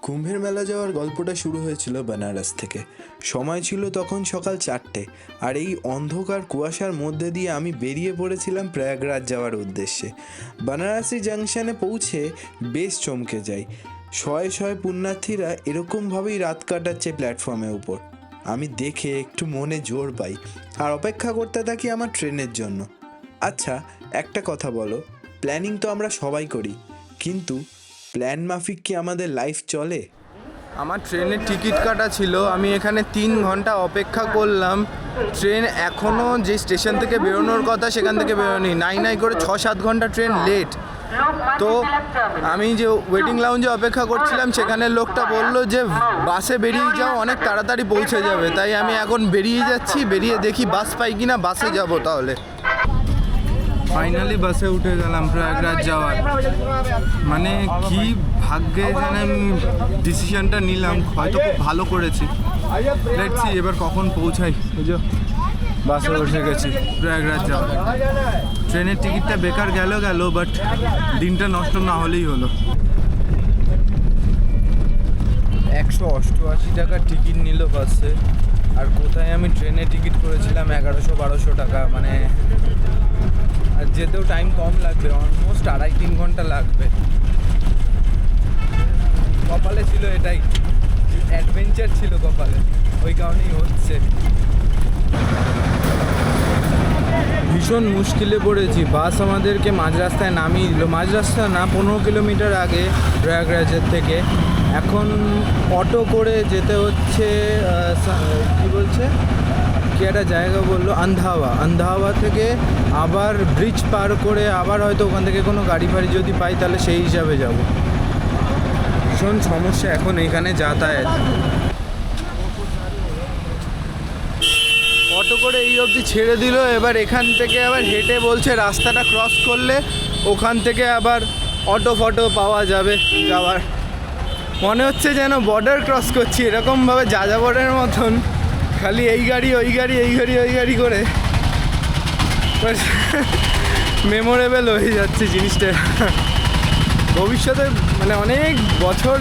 কুম্ভের মেলা যাওয়ার গল্পটা শুরু হয়েছিল বেনারস থেকে। সময় ছিল তখন সকাল 4টে, আর এই অন্ধকার কুয়াশার মধ্যে দিয়ে আমি বেরিয়ে পড়েছিলাম প্রয়াগরাজ যাওয়ার উদ্দেশ্যে। বেনারসি জাংশনে পৌঁছে বেশ চমকে যাই। শয়ে শয়ে পুণ্যার্থীরা এরকমভাবেই রাত কাটাচ্ছে প্ল্যাটফর্মের উপর। আমি দেখে একটু মনে জোর পাই আর অপেক্ষা করতে থাকি আমার ট্রেনের জন্য। আচ্ছা, একটা কথা বলো, প্ল্যানিং তো আমরা সবাই করি, কিন্তু প্ল্যান মাফিক কি আমাদের লাইফ চলে? আমার ট্রেনের টিকিট কাটা ছিল, আমি এখানে 3 ঘন্টা অপেক্ষা করলাম। ট্রেন এখনও যে স্টেশন থেকে বেরোনোর কথা সেখান থেকে বেরোনি, নাই করে 6-7 ঘন্টা ট্রেন লেট। তো আমি যে ওয়েটিং লাউঞ্জে অপেক্ষা করছিলাম সেখানে লোকটা বলল যে বাসে বেরিয়ে যাও, অনেক তাড়াতাড়ি পৌঁছে যাবে। তাই আমি এখন বেরিয়ে যাচ্ছি, বেরিয়ে দেখি বাস পাই কিনা, বাসে যাব তাহলে। ফাইনালি বাসে উঠে গেলাম প্রয়াগরাজ যাওয়ার। মানে কি ভাগ্যে যেন আমি ডিসিশনটা নিলাম, হয়তো খুব ভালো করেছি। লেটস সি এবার কখন পৌঁছাই। বুঝো, বাসে বসে গেছি প্রয়াগরাজ যাওয়ার। ট্রেনের টিকিটটা বেকার গেল, বাট দিনটা নষ্ট না হলেই হলো। 188 টাকার টিকিট নিল বাসে, আর কোথায় আমি ট্রেনে টিকিট করেছিলাম 1100-1200 টাকা। মানে আর যেতেও টাইম কম লাগবে, অলমোস্ট 2.5-3 ঘন্টা লাগবে। কপালে ছিল এটাই, অ্যাডভেঞ্চার ছিল কপালে, ওই কারণেই হচ্ছে। ভীষণ মুশকিলে পড়েছি। বাস আমাদেরকে মাঝ রাস্তায় নামিয়ে দিল, মাঝ রাস্তা না, 15 কিলোমিটার আগে প্রয়াগরাজের থেকে। এখন অটো করে যেতে হচ্ছে, কি বলছে, কি একটা জায়গা বললো, আন্ধাওয়া থেকে আবার ব্রিজ পার করে আবার হয়তো ওখান থেকে কোনো গাড়ি ফাড়ি যদি পাই তাহলে সেই হিসাবে যাব। ভীষণ সমস্যা এখন এইখানে যাতায়াত। অটো করে এই অবধি ছেড়ে দিল, এবার এখান থেকে আবার হেঁটে বলছে রাস্তাটা ক্রস করলে ওখান থেকে আবার অটো ফটো পাওয়া যাবে যাওয়ার। মনে হচ্ছে যেন বর্ডার ক্রস করছি, এরকমভাবে যাযাবরের মতন, খালি এই গাড়ি ওই গাড়ি, এই গাড়ি ওই গাড়ি করে মেমোরেবল হয়ে যাচ্ছে জিনিসটা। ভবিষ্যতে মানে অনেক বছর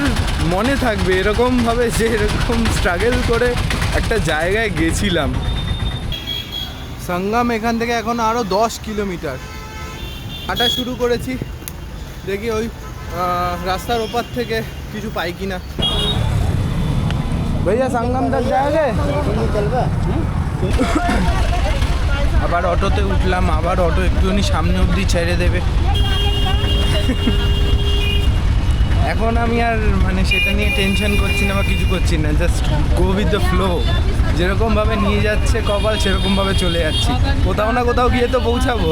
মনে থাকবে এরকমভাবে, যে এরকম স্ট্রাগল করে একটা জায়গায় গেছিলাম। সঙ্গম এখান থেকে এখন আরও 10 কিলোমিটার হাঁটা শুরু করেছি। দেখি ওই রাস্তার ওপার থেকে কিছু পাই কিনা। भैया संगम तक जाएंगे। আবার অটোতে উঠলাম, আবার অটো একটুখানি সামনে অবধি ছেড়ে দেবে। এখন আমি আর মানে সেটা নিয়ে টেনশন করছি না বা কিছু করছি না, just go with the flow. যেরকমভাবে নিয়ে যাচ্ছে কপাল সেরকমভাবে চলে যাচ্ছি, কোথাও না কোথাও গিয়ে তো পৌঁছাবো।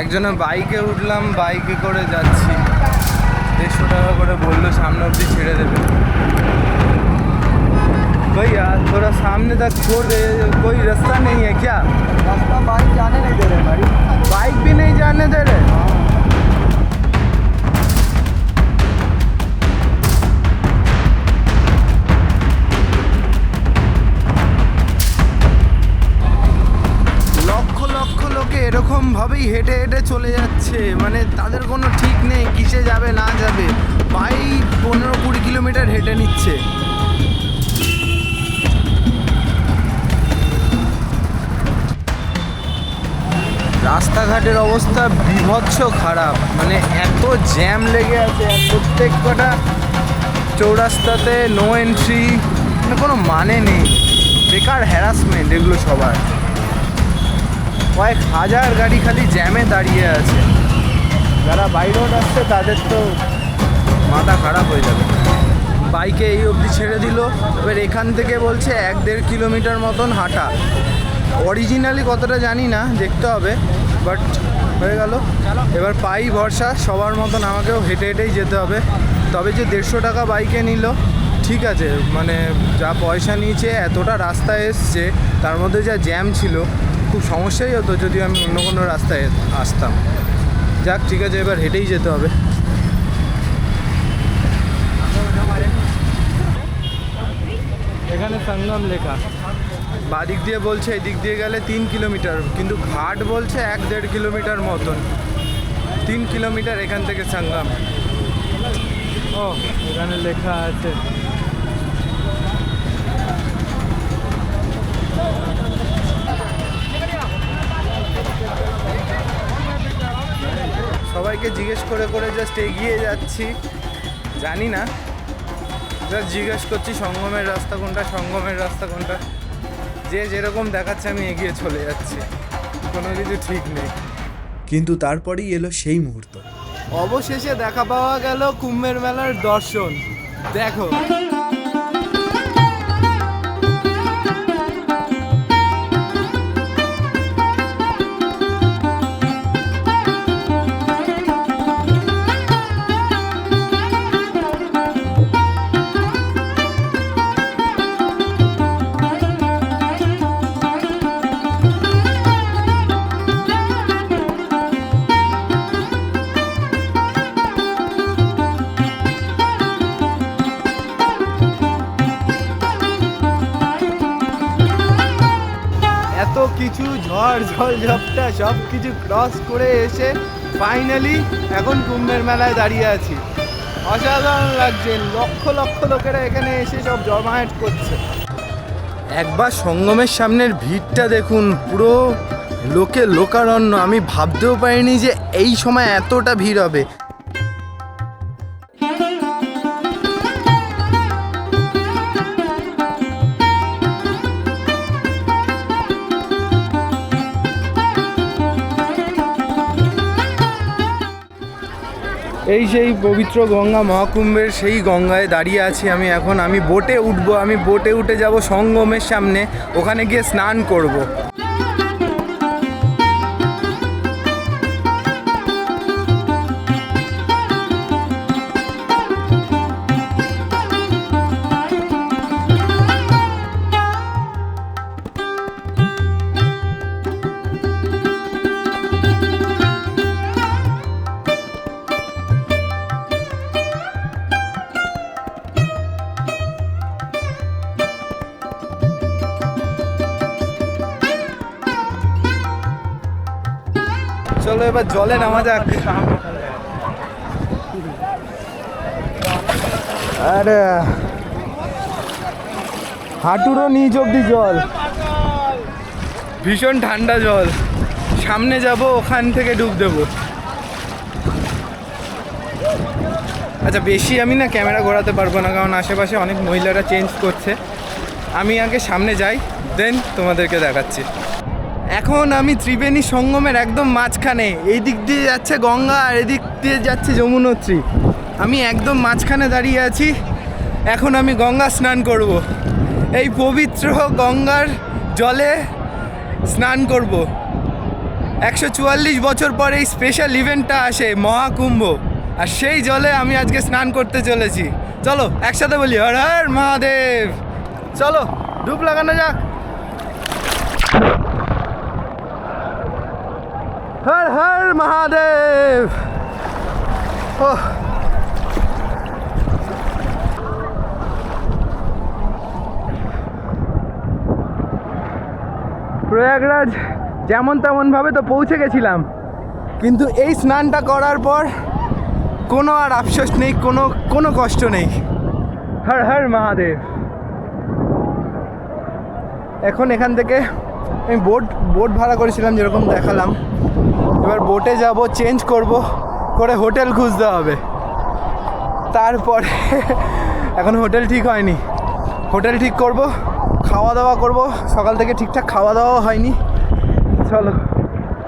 একজনের বাইকে উঠলাম, বাইকে করে যাচ্ছি, 150 টাকা করে বললো, सामने অবধি ছেড়ে देवे। भैया थोड़ा सामने तक छोड़ दे, कोई रास्ता नहीं है क्या? रास्ता बाइक जाने नहीं दे रहे भाई। बाइक भी नहीं जाने दे रहे। লক্ষ লক্ষ লোকে এরকমভাবেই হেঁটে হেঁটে চলে যাচ্ছে, মানে তাদের কোনো ঠিক নেই কিসে যাবে না যাবে। বাইক 15-20 কিলোমিটার হেঁটে নিচ্ছে। রাস্তাঘাটের অবস্থা বিভৎস খারাপ, মানে এত জ্যাম লেগে আছে, প্রত্যেক কটা চৌরাস্তাতে নো এন্ট্রি, মানে কোনো মানে নেই, বেকার হ্যারাসমেন্ট এগুলো সবার। কয়েক হাজার গাড়ি খালি জ্যামে দাঁড়িয়ে আছে। যারা বাই রোড আসছে তাদের তো মাথা খারাপ হয়ে যাবে। বাইকে এই অবধি ছেড়ে দিল, এবার এখান থেকে বলছে 1-1.5 কিলোমিটার মতন হাঁটা। অরিজিনালি কতটা জানি না, দেখতে হবে, বাট হয়ে গেল। এবার পাই ভরসা, সবার মতন আমাকেও হেঁটে হেঁটেই যেতে হবে। তবে যে 150 টাকা বাইকে নিল, ঠিক আছে, মানে যা পয়সা নিয়েছে, এতটা রাস্তায় এসছে, তার মধ্যে যা জ্যাম ছিল, খুব সমস্যাই হতো যদি আমি অন্য কোনো রাস্তায় আসতাম। যাক, ঠিক আছে, এবার হেঁটেই যেতে হবে। এখানে সঙ্গম লেখা, বাদিক দিয়ে বলছে এদিক দিয়ে গেলে 3 কিলোমিটার, কিন্তু ঘাট বলছে 1-1.5 কিলোমিটার মতন। 3 কিলোমিটার এখান থেকে সঙ্গম। ও এখানে লেখা আছে। সবাইকে জিজ্ঞেস করে করে জাস্ট এগিয়ে যাচ্ছি, জানি না, জাস্ট জিজ্ঞেস করছি সঙ্গমের রাস্তা কোনটা, সঙ্গমের রাস্তা কোনটা। যে যেরকম দেখাচ্ছে আমি এগিয়ে চলে যাচ্ছি, কোনো কিছু ঠিক নেই। কিন্তু তারপরেই এলো সেই মুহূর্ত। অবশেষে দেখা পাওয়া গেল কুম্ভের মেলার দর্শন। দেখো এত কিছু ঝড় ঝড় ঝপটা সব কিছু ক্রস করে এসে ফাইনালি এখন কুম্ভের মেলায় দাঁড়িয়ে আছি। অসাধারণ লাগছে, লক্ষ লক্ষ লোকেরা এখানে এসে সব জমায়েত করছে। একবার সঙ্গমের সামনের ভিড়টা দেখুন, পুরো লোকে লোকারণ্য। আমি ভাবতেও পারিনি যে এই সময় এতটা ভিড় হবে। এই সেই পবিত্র গঙ্গা মহাকুম্ভের সেই গঙ্গায় দাঁড়িয়ে আছি আমি এখন। আমি বোটে উঠবো, আমি বোটে উঠে যাব সঙ্গমের সামনে, ওখানে গিয়ে স্নান করব। চলো এবার জলে নামা যাক। আরে হাঁটুরও নিচ অব্দি জল, ভীষণ ঠান্ডা জল। সামনে যাব, ওখান থেকে ডুব দেবো। আচ্ছা বেশি আমি না ক্যামেরা ঘোরাতে পারবো না, কারণ আশেপাশে অনেক মহিলারা চেঞ্জ করছে। আমি আগে সামনে যাই, দেন তোমাদেরকে দেখাচ্ছি। এখন আমি ত্রিবেণী সঙ্গমের একদম মাঝখানে। এই দিক দিয়ে যাচ্ছে গঙ্গা আর এদিক দিয়ে যাচ্ছে যমুনোত্রী। আমি একদম মাঝখানে দাঁড়িয়ে আছি। এখন আমি গঙ্গা স্নান করব। এই পবিত্র গঙ্গার জলে স্নান করব। 144 বছর পর এই স্পেশাল ইভেন্টটা আসে, মহাকুম্ভ, আর সেই জলে আমি আজকে স্নান করতে চলেছি। চলো একসাথে বলি হর হর মহাদেব। চলো ডুব লাগানো যাক। হর হর মহাদেব। প্রয়াগরাজ যেমন তেমনভাবে তো পৌঁছে গেছিলাম, কিন্তু এই স্নানটা করার পর কোনো আর আফসোস নেই, কোনো কষ্ট নেই। হর হর মহাদেব। এখন এখান থেকে আমি বোট ভাড়া করেছিলাম, যেরকম দেখালাম। এবার বোটে যাব, চেঞ্জ করব, করে হোটেল খুঁজতে হবে। তারপরে এখন হোটেল ঠিক হয়নি, হোটেল ঠিক করব, খাওয়া দাওয়া করব। সকাল থেকে ঠিকঠাক খাওয়া দাওয়া হয়নি। চলো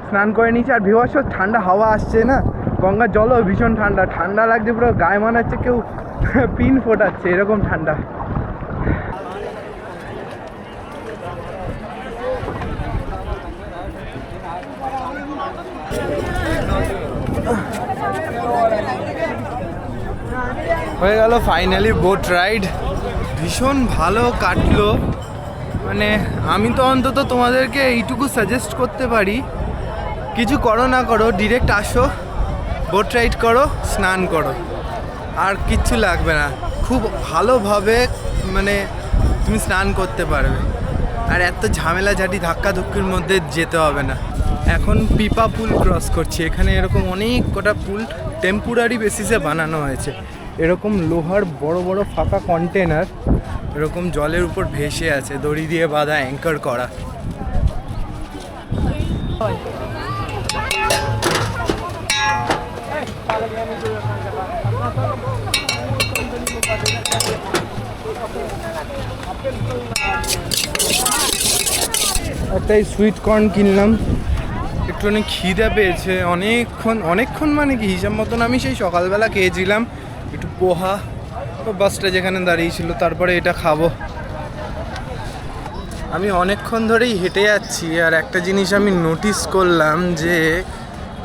স্নান করে নিচ্ছি। আর বিভৎস ঠান্ডা হাওয়া আসছে না, গঙ্গার জলও ভীষণ ঠান্ডা। ঠান্ডা লাগছে পুরো, গায়ে মনে হচ্ছে কেউ পিন ফোটাচ্ছে, এরকম ঠান্ডা। হয়ে গেল ফাইনালি বোট রাইড। ভীষণ ভালো কাটলো। মানে আমি তো অন্তত তোমাদেরকে এইটুকু সাজেস্ট করতে পারি, কিছু করো না করো, ডিরেক্ট আসো, বোট রাইড করো, স্নান করো, আর কিচ্ছু লাগবে না। খুব ভালোভাবে মানে তুমি স্নান করতে পারবে। আর এত ঝামেলা ঝাঁটি ধাক্কা ধুক্কির মধ্যে যেতে হবে না, এখন পিপা পুল ক্রস করছি। এখানে এরকম অনেক কটা পুল টেম্পোরারি বেসিসে বানানো হয়েছে। এরকম লোহার বড় বড় ফাঁকা কন্টেনার এরকম জলের উপর ভেসে আছে, দড়ি দিয়ে বাঁধা, অ্যাঙ্কার করা। একটা সুইট কর্ন কিনলাম, একটুখানি খিদে পেয়েছে। অনেকক্ষণ মানে কি হিসাব মতন আমি সেই সকালবেলা খেয়েছিলাম একটু পোহা, বাসটা যেখানে দাঁড়িয়েছিল, তারপরে এটা খাবো। আমি অনেকক্ষণ ধরেই হেঁটে যাচ্ছি, আর একটা জিনিস আমি নোটিস করলাম যে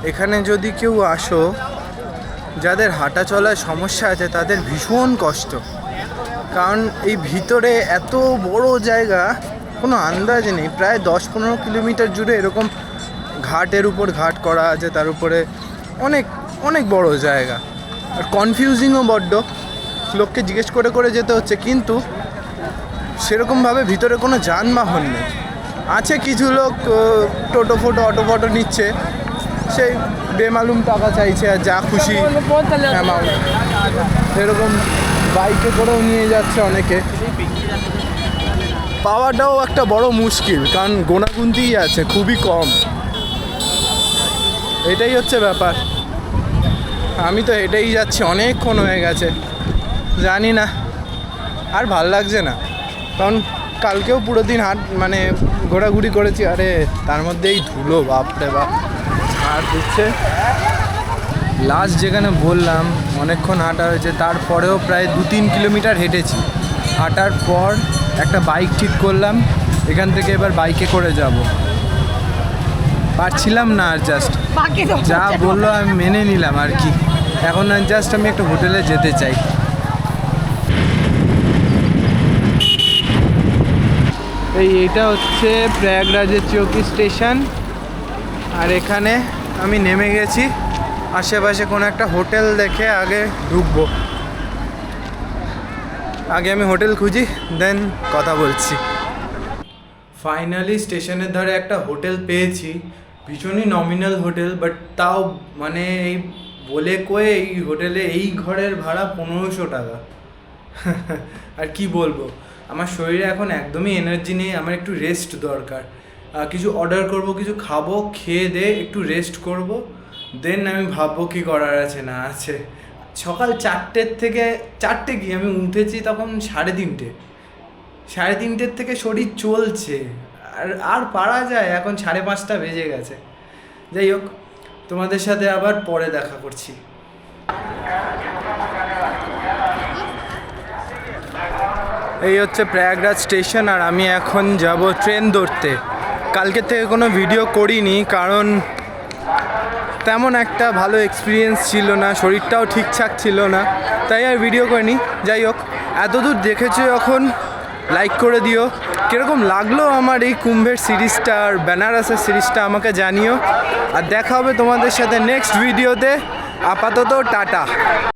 এখানে যদি কেউ আসো যাদের হাঁটা চলার সমস্যা আছে তাদের ভীষণ কষ্ট, কারণ এই ভিতরে এত বড় জায়গা কোনো আন্দাজ নেই। প্রায় 10-15 কিলোমিটার জুড়ে এরকম ঘাটের উপর ঘাট করা আছে, তার উপরে অনেক অনেক বড় জায়গা। আর কনফিউজিংও বড্ড, লোককে জিজ্ঞেস করে করে যেতে হচ্ছে, কিন্তু সেরকমভাবে ভিতরে কোনো যানবাহন নেই। আছে কিছু লোক টোটো অটো নিচ্ছে, সেই বেমালুম টাকা চাইছে আর যা খুশি অ্যামাউন্ট, এরকম বাইকে করেও নিয়ে যাচ্ছে অনেকে। পাওয়াটাও একটা বড় মুশকিল, কারণ গোনাগুনতিই আছে, খুবই কম। এটাই হচ্ছে ব্যাপার। আমি তো এটাই যাচ্ছি, অনেকক্ষণ হয়ে গেছে, জানি না আর ভাল লাগছে না, কারণ কালকেও পুরো দিন মানে ঘোরাঘুরি করেছি। আরে তার মধ্যে এই ধুলো, বাপরে বাপ, আর দিচ্ছে। লাস্ট যেখানে বললাম অনেকক্ষণ হাঁটা হয়েছে, তারপরেও প্রায় 2-3 কিলোমিটার হেঁটেছি। হাঁটার পর একটা বাইক ঠিক করলাম, এখান থেকে এবার বাইকে করে যাব। পারছিলাম না, আর জাস্ট যা বললো আমি মেনে নিলাম আর কি। এখন আর জাস্ট আমি একটা হোটেলে যেতে চাই। এইটা হচ্ছে প্রয়াগরাজের চৌকি স্টেশন, আর এখানে আমি নেমে গেছি। আশেপাশে কোনো একটা হোটেল দেখে আগে ঢুকবো। আগে আমি হোটেল খুঁজি, দেন কথা বলছি। ফাইনালি স্টেশনের ধারে একটা হোটেল পেয়েছি, ভীষণই নমিনাল হোটেল, বাট তাও মানে এই বলে কয়ে এই হোটেলে এই ঘরের ভাড়া 1500 টাকা। আর কি বলবো, আমার শরীরে এখন একদমই এনার্জি নেই, আমার একটু রেস্ট দরকার। কিছু অর্ডার করব, কিছু খাবো, খেয়ে দিয়ে একটু রেস্ট করব, দেন আমি ভাববো কি করার আছে না আছে। সকাল 4টে কি আমি উঠেছি তখন 3:30 থেকে শরীর চলছে, আর পারা যায়। এখন 5:30 বেজে গেছে। যাই হোক, তোমাদের সাথে আবার পরে দেখা করছি। এই হচ্ছে প্রয়াগরাজ স্টেশন, আর আমি এখন যাব ট্রেন ধরতে। কালকের থেকে কোনো ভিডিও করিনি, কারণ তেমন একটা ভালো এক্সপিরিয়েন্স ছিল না, শরীরটাও ঠিকঠাক ছিল না, তাই আর ভিডিও করিনি। যাই হোক, এতদূর দেখেছো যখন লাইক করে দিও। কীরকম লাগলো আমার এই কুম্ভের সিরিজটা আর বেনারসের সিরিজটা আমাকে জানিও। আর দেখা হবে তোমাদের সাথে নেক্সট ভিডিওতে। আপাতত টাটা।